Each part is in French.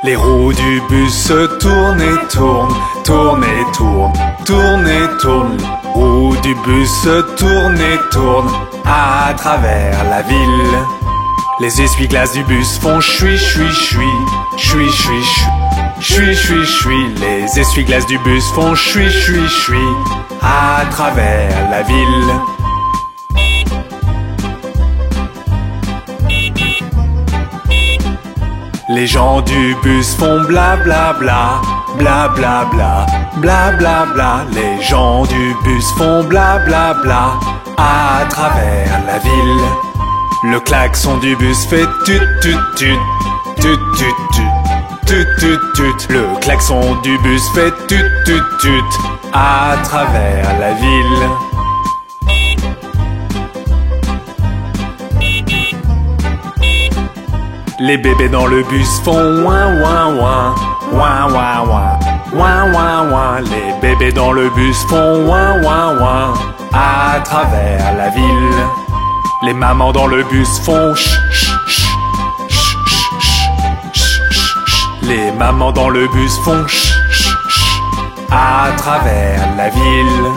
Les roues du bus se tournent et tournent, tournent et tournent, tournent et tournent. Les roues du bus se tournent et tournent à travers la ville. Les essuie-glaces du bus font chui chui chui, chui chui chui, chui chui chui. Les essuie-glaces du bus font chui chui chui à travers la ville. Les gens du bus font bla bla bla, bla bla bla, bla bla bla. Les gens du bus font bla bla bla à travers la ville. Le klaxon du bus fait tut tut tut, tut tut tut, tut tut tut. Le klaxon du bus fait tut tut tut à travers la ville. Les bébés dans le bus font ouin ouin ouin, ouin ouin ouin, ouin ouin ouin. Les bébés dans le bus font ouin ouin ouin à travers la ville. Les mamans dans le bus font ch ch ch, ch ch ch, ch ch ch. Les mamans dans le bus font ch ch ch à travers la ville.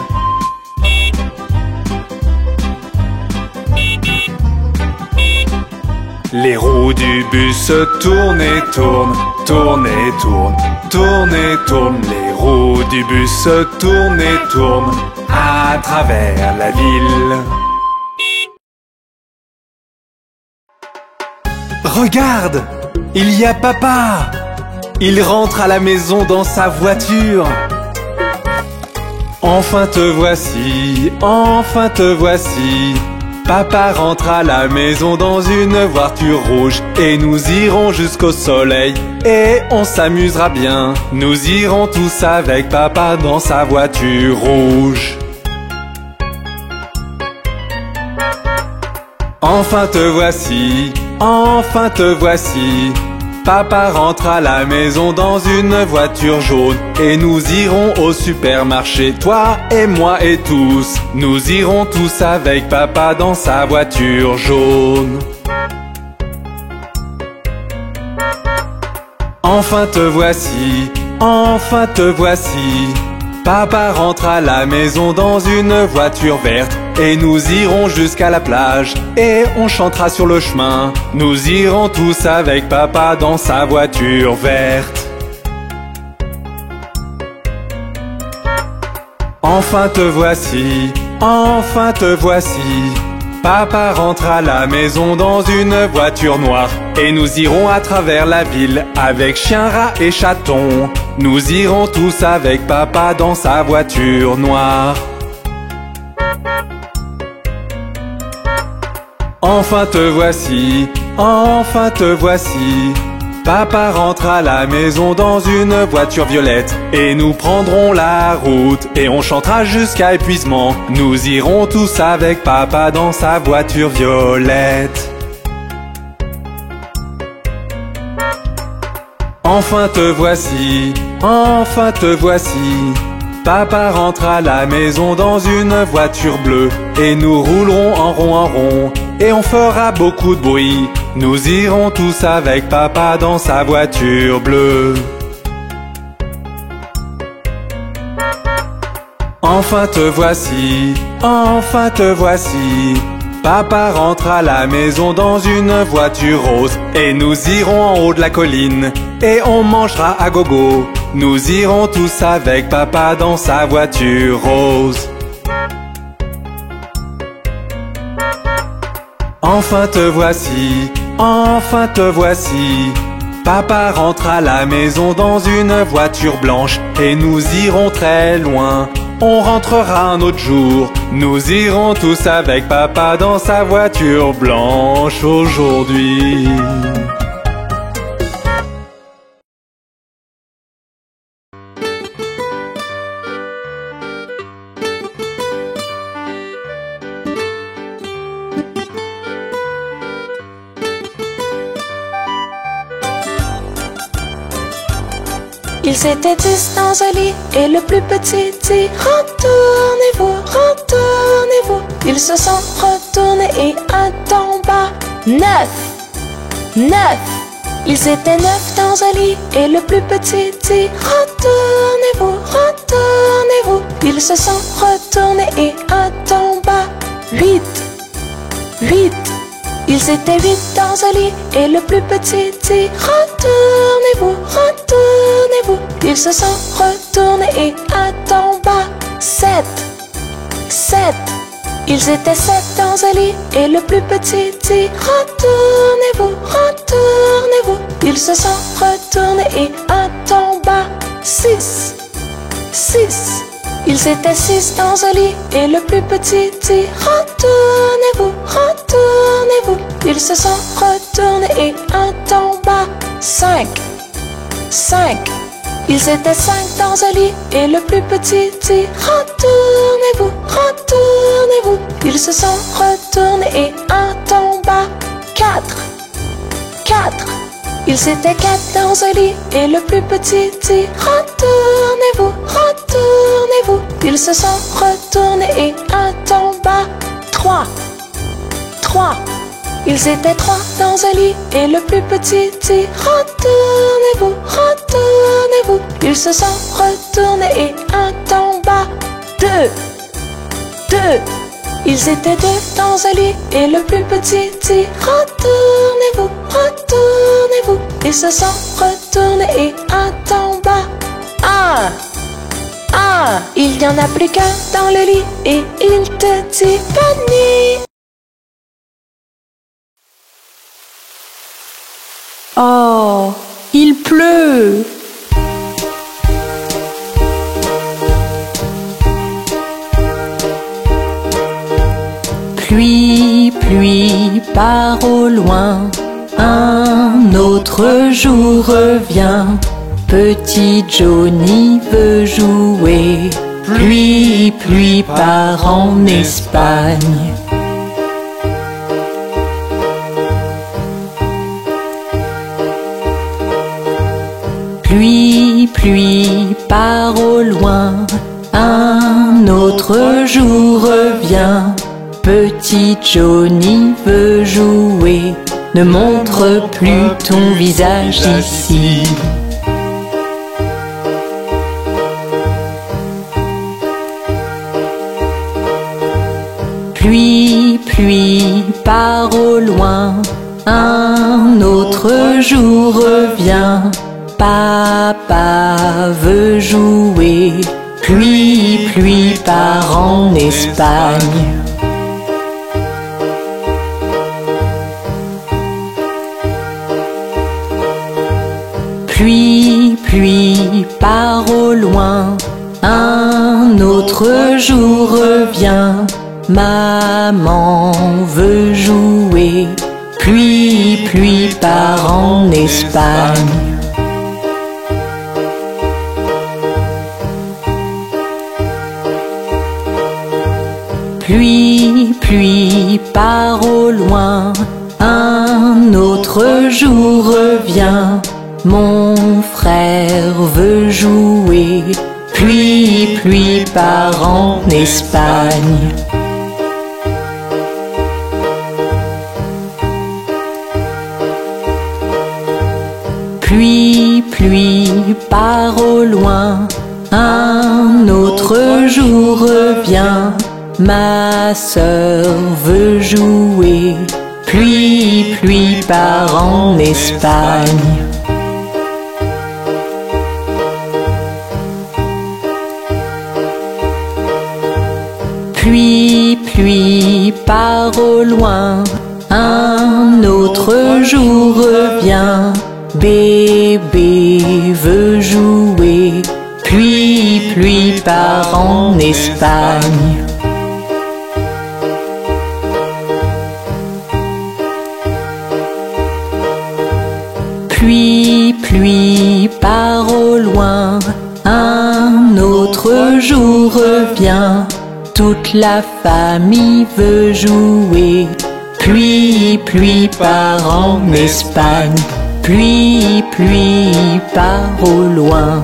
Les roues du bus se tournent et tournent, tournent et tournent, tournent et tournent. Les roues du bus se tournent et tournent à travers la ville. Regarde, il y a papa. Il rentre à la maison dans sa voiture. Enfin te voici, enfin te voici. Papa rentre à la maison dans une voiture rouge. Et nous irons jusqu'au soleil et on s'amusera bien. Nous irons tous avec papa dans sa voiture rouge. Enfin te voici, enfin te voici. Papa rentre à la maison dans une voiture jaune. Et nous irons au supermarché, toi et moi et tous. Nous irons tous avec papa dans sa voiture jaune. Enfin te voici, enfin te voici. Papa rentre à la maison dans une voiture verte. Et nous irons jusqu'à la plage et on chantera sur le chemin. Nous irons tous avec papa dans sa voiture verte. Enfin te voici, enfin te voici. Papa rentre à la maison dans une voiture noire. Et nous irons à travers la ville avec chien, rat et chaton. Nous irons tous avec papa dans sa voiture noire. Enfin te voici, enfin te voici. Papa rentre à la maison dans une voiture violette. Et nous prendrons la route et on chantera jusqu'à épuisement. Nous irons tous avec papa dans sa voiture violette. Enfin te voici, enfin te voici. Papa rentre à la maison dans une voiture bleue. Et nous roulerons en rond et on fera beaucoup de bruit. Nous irons tous avec papa dans sa voiture bleue. Enfin te voici, enfin te voici. Papa rentre à la maison dans une voiture rose. Et nous irons en haut de la colline et on mangera à gogo. Nous irons tous avec papa dans sa voiture rose. Enfin te voici, enfin te voici. Papa rentre à la maison dans une voiture blanche. Et nous irons très loin, on rentrera un autre jour. Nous irons tous avec papa dans sa voiture blanche aujourd'hui. Ils étaient 10 dans un lit et le plus petit dit: retournez-vous, retournez-vous. Ils se sont retournés et un tomba. 9, 9, Ils étaient 9 dans un lit et le plus petit dit retournez-vous, retournez-vous. Ils se sont retournés et un tomba. 8, 8. Ils étaient 8 dans un lit et le plus petit dit retournez-vous, retournez-vous. Ils se sont retournés et un tomba. 7, 7. Ils étaient 7 dans un lit et le plus petit dit retournez-vous, retournez-vous. Ils se sont retournés et un tomba. 6, 6. Ils étaient 6 dans un lit et le plus petit dit retournez-vous, retournez-vous. Ils se sont retournés et un tomba. 5, 5. Ils étaient 5 dans un lit et le plus petit dit retournez-vous, retournez-vous. Ils se sont retournés et un tomba. 4, 4. Ils étaient 4 dans un lit et le plus petit dit retournez-vous, retournez-vous. Ils se sont retournés et un tomba. 3, 3. Ils étaient 3 dans un lit et le plus petit dit retournez-vous, retournez-vous. Ils se sont retournés et un tomba. 2, 2. Ils étaient 2 dans un lit et le plus petit dit retournez-vous, retournez-vous. Ils se sont retournés et un tomba. 1, 1. Il n'y en a plus qu'un dans le lit et il te dit bonne nuit. Oh, il pleut. Pluie, pluie, part au loin, un autre jour revient. Petit Johnny veut jouer. Pluie, pluie, part en Espagne. Pluie, pluie, part au loin, un autre jour revient. Petit Johnny veut jouer, ne montre plus ton visage ici. Pluie, pluie, part au loin, un autre jour revient. Papa veut jouer, pluie, pluie, part en Espagne. Pluie, pluie, part au loin, un autre jour revient. Maman veut jouer, pluie, pluie, part en Espagne. Pluie, pluie, part au loin, un autre jour revient. Mon frère veut jouer, pluie, pluie, part en Espagne. Pluie, pluie, part au loin, un autre jour revient. Ma sœur veut jouer, pluie, pluie, part en Espagne. Pluie, pluie, part au loin, un autre jour revient. Bébé veut jouer, pluie, pluie, part en Espagne. Pluie, pluie, part au loin, un autre jour revient. Toute la famille veut jouer, pluie, pluie, part en Espagne. Pluie, pluie, part au loin.